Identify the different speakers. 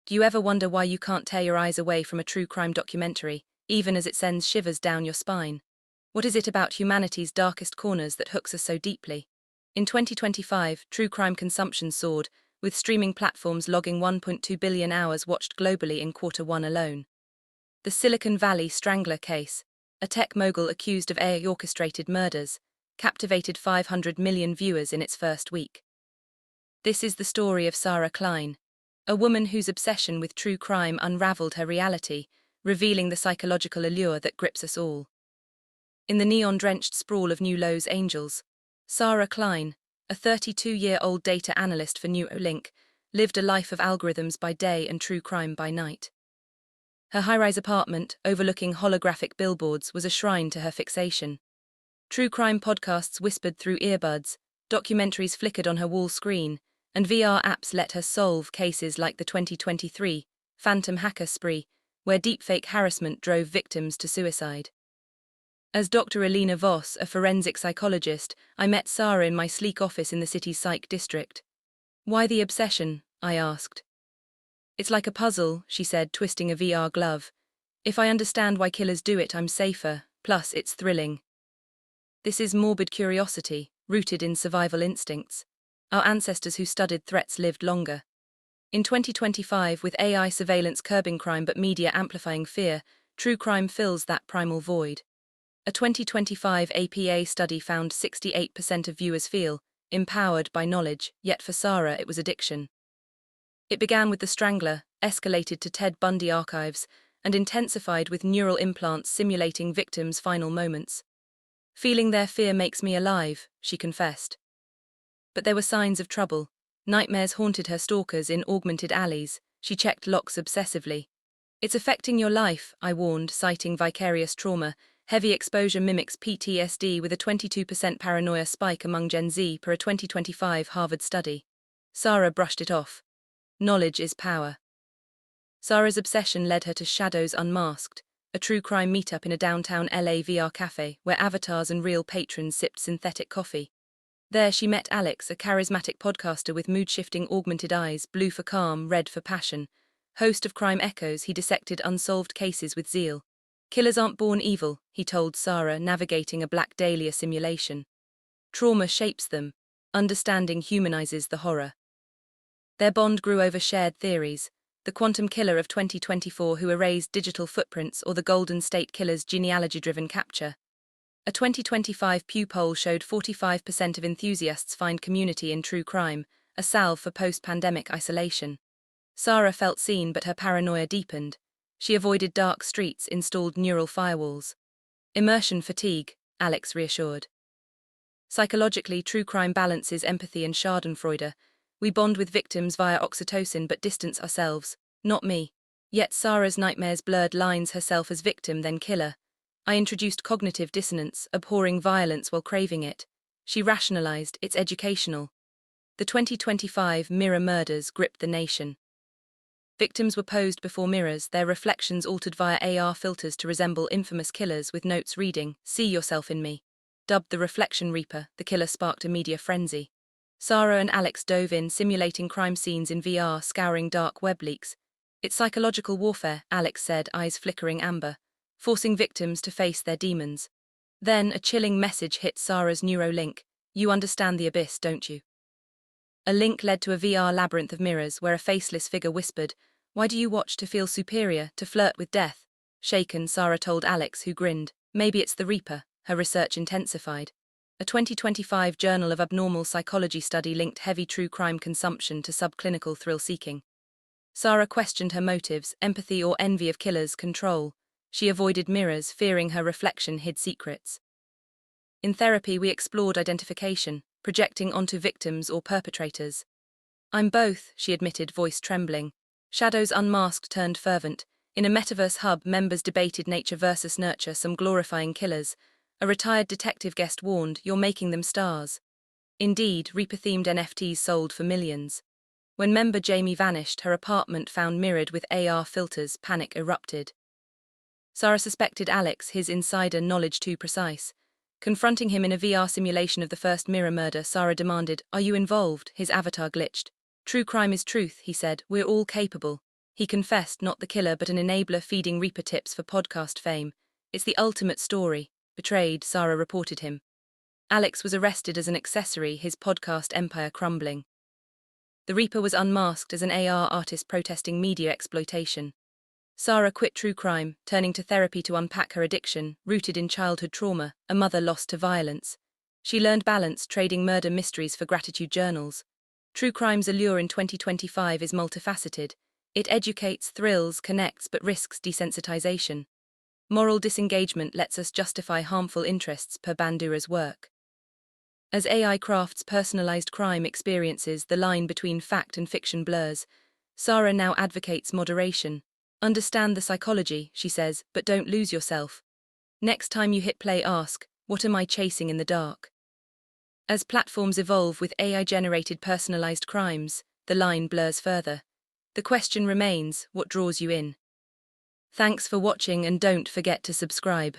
Speaker 1: Do you ever wonder why you can't tear your eyes away from a true crime documentary, even as it sends shivers down your spine? What is it about humanity's darkest corners that hooks us so deeply? In 2025, true crime consumption soared, with streaming platforms logging 1.2 billion hours watched globally in Q1 alone. The Silicon Valley Strangler case, a tech mogul accused of AI-orchestrated murders, captivated 500 million viewers in its first week. This is the story of Sara Kline, a woman whose obsession with true crime unraveled her reality, revealing the psychological allure that grips us all. In the neon-drenched sprawl of New Los Angeles, Sara Kline, a 32-year-old data analyst for Neuralink, lived a life of algorithms by day and true crime by night. Her high-rise apartment, overlooking holographic billboards, was a shrine to her fixation. True crime podcasts whispered through earbuds, documentaries flickered on her wall screen, and VR apps let her solve cases like the 2023 Phantom Hacker Spree, where deepfake harassment drove victims to suicide. As Dr. Alina Voss, a forensic psychologist, I met Sara in my sleek office in the city's psych district. "Why the obsession?" I asked. "It's like a puzzle," she said, twisting a VR glove. "If I understand why killers do it, I'm safer, plus it's thrilling." This is morbid curiosity, rooted in survival instincts. Our ancestors who studied threats lived longer. In 2025, with AI surveillance curbing crime but media amplifying fear, true crime fills that primal void. A 2025 APA study found 68% of viewers feel empowered by knowledge, yet for Sara it was addiction. It began with The Strangler, escalated to Ted Bundy archives, and intensified with neural implants simulating victims' final moments. "Feeling their fear makes me alive," she confessed. But there were signs of trouble. Nightmares haunted her stalkers in augmented alleys. She checked locks obsessively. "It's affecting your life," I warned, citing vicarious trauma. "Heavy exposure mimics PTSD with a 22% paranoia spike among Gen Z per a 2025 Harvard study." Sara brushed it off. Knowledge is power. Sara's obsession led her to Shadows Unmasked, a true crime meetup in a downtown LA VR cafe where avatars and real patrons sipped synthetic coffee. There she met Alex, a charismatic podcaster with mood-shifting augmented eyes, blue for calm, red for passion. Host of Crime Echoes, he dissected unsolved cases with zeal. "Killers aren't born evil," he told Sara, navigating a Black Dahlia simulation. "Trauma shapes them. Understanding humanizes the horror." Their bond grew over shared theories: the quantum killer of 2024 who erased digital footprints, or the Golden State Killer's genealogy-driven capture. A 2025 Pew poll showed 45% of enthusiasts find community in true crime, a salve for post-pandemic isolation. Sara felt seen, but her paranoia deepened. She avoided dark streets, installed neural firewalls. "Immersion fatigue," Alex reassured. Psychologically, true crime balances empathy and schadenfreude. We bond with victims via oxytocin but distance ourselves. "Not me." Yet Sara's nightmares blurred lines: herself as victim, then killer. "I introduced cognitive dissonance, abhorring violence while craving it." She rationalized: "It's educational." The 2025 mirror murders gripped the nation. Victims were posed before mirrors, their reflections altered via AR filters to resemble infamous killers, with notes reading, "See yourself in me." Dubbed the Reflection Reaper, the killer sparked a media frenzy. Sara and Alex dove in, simulating crime scenes in VR, scouring dark web leaks. "It's psychological warfare," Alex said, eyes flickering amber, "forcing victims to face their demons." Then a chilling message hit Sara's Neuralink: "You understand the abyss, don't you?" A link led to a VR labyrinth of mirrors where a faceless figure whispered, "Why do you watch? To feel superior, to flirt with death?" Shaken, Sara told Alex, who grinned, "Maybe it's the Reaper." Her research intensified. A 2025 Journal of Abnormal Psychology study linked heavy true crime consumption to subclinical thrill-seeking. Sara questioned her motives: empathy or envy of killers, control. She avoided mirrors, fearing her reflection hid secrets. In therapy, we explored identification, projecting onto victims or perpetrators. "I'm both," she admitted, voice trembling. Shadows Unmasked turned fervent. In a metaverse hub, members debated nature versus nurture, some glorifying killers. A retired detective guest warned, "You're making them stars." Indeed, Reaper-themed NFTs sold for millions. When member Jamie vanished, her apartment found mirrored with AR filters, panic erupted. Sara suspected Alex, his insider knowledge too precise. Confronting him in a VR simulation of the first mirror murder, Sara demanded, "Are you involved?" His avatar glitched. "True crime is truth," he said. "We're all capable." He confessed not the killer but an enabler feeding Reaper tips for podcast fame. It's the ultimate story. Betrayed, Sara reported him. Alex was arrested as an accessory, his podcast empire crumbling. The Reaper was unmasked as an AR artist protesting media exploitation. Sara quit true crime, turning to therapy to unpack her addiction, rooted in childhood trauma, a mother lost to violence. She learned balance, trading murder mysteries for gratitude journals. True crime's allure in 2025 is multifaceted. It educates, thrills, connects, but risks desensitization. Moral disengagement lets us justify harmful interests per Bandura's work. As AI crafts personalized crime experiences, the line between fact and fiction blurs. Sara now advocates moderation. Understand the psychology, she says, but don't lose yourself. Next time you hit play, ask, what am I chasing in the dark? As platforms evolve with AI-generated personalized crimes, the line blurs further. The question remains, what draws you in? Thanks for watching and don't forget to subscribe.